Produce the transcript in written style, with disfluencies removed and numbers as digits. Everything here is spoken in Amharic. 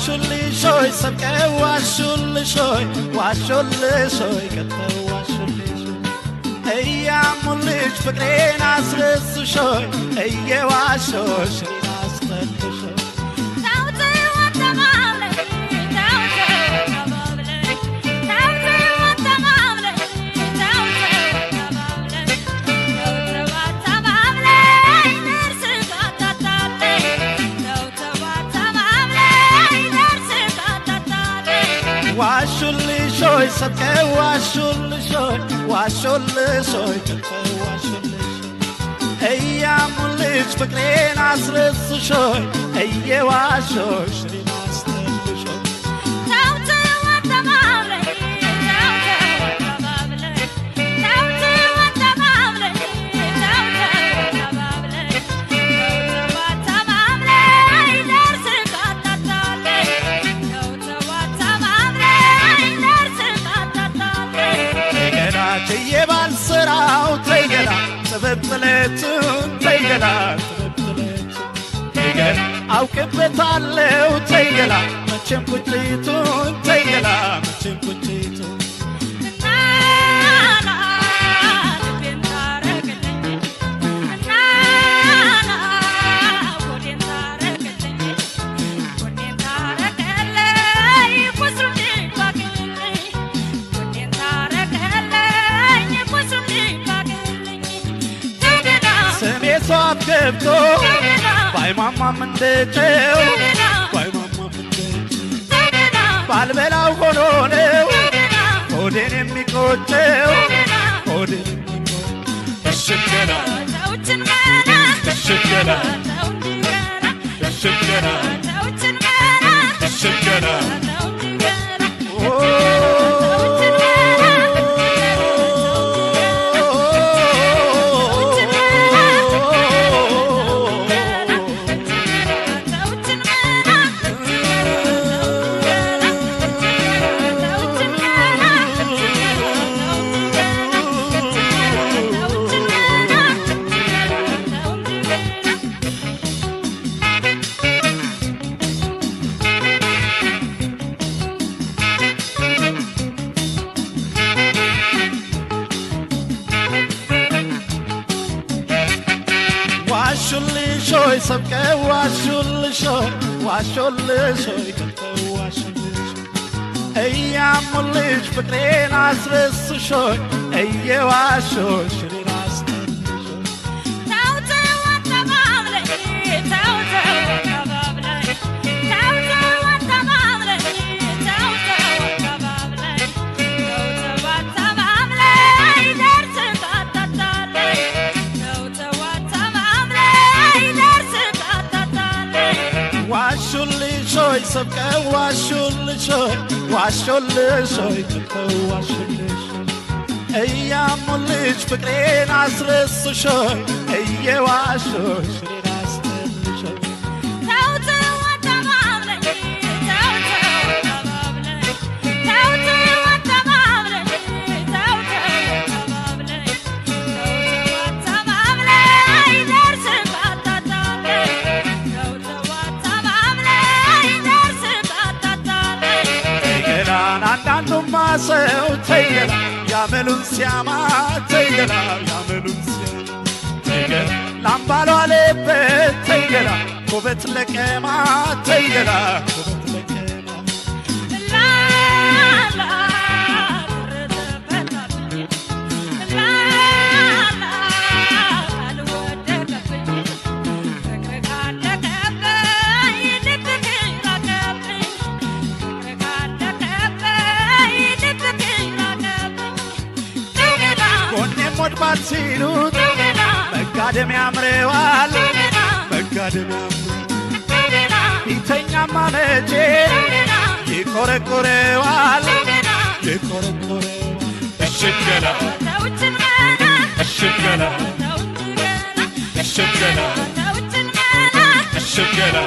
ዋሹልሾይ ሰብቀ ዋሹልሾይ ዋሹልሾይ ከተው ዋሹልሾይ እያሙልሽ ፍቅሬን አስረስሾይ እየዋሾሽ አስጠልሾይ ዋሹልሾይ ሰብቀ ዋሹልሾይ ዋሹልሾይ ከተው ዋሹልሾይ እያሙልሽ ፍቅሬን አስረስሾይ እየዋሾሽ አስጠልሾይ የባልሰራው ተይገላ ተበጥለቱን ተይገላ ተይገላ አውቅበታለው ተይገላ መቼም ቁጭቱን ተይገላ መቼም ቁጭቱን ሷት ገብቶ ባይማማም እንደጨው ባይማማም እንደጨው ባልበላው ሆኖ ነው ሆዴን የሚቆጨው ሆዴን የሚቆጨው እሽገና እሽገና እሽገና እሽገና ዋሹልሾይ ሰብቀ ዋሹልሾይ ዋሹልሾይ ከተው ዋሹልሾይ እያሙልሽ ፍቅሬን አስረስሾይ እየዋሾሽ ዋሹልሾይ ሰብቀ ዋሹልሾይ ዋሹልሾይ ከተው ዋሹልሾይ እያሙልሽ ፍቅሬን አስረስሾይ እየዋሾሽ አስጠልሾይ አንዳንዱማ ሰው ተይገላ ያመሉን ሲያማ ተይገላ ያመሉን ሲያማ ተይገላ ላምባሏ አለበት ተይገላ ኩበት ለቀማ ተይገላ ኩበት ለቀማ ሞድባት ሲሉት መጋደም ያምረዋል መጋደም ያምረዋል ቢተኛማ መቼ ይቆረቆረዋል ይቆረቆረዋል እሽገላ እሽገላ እሽገላ እሽገላ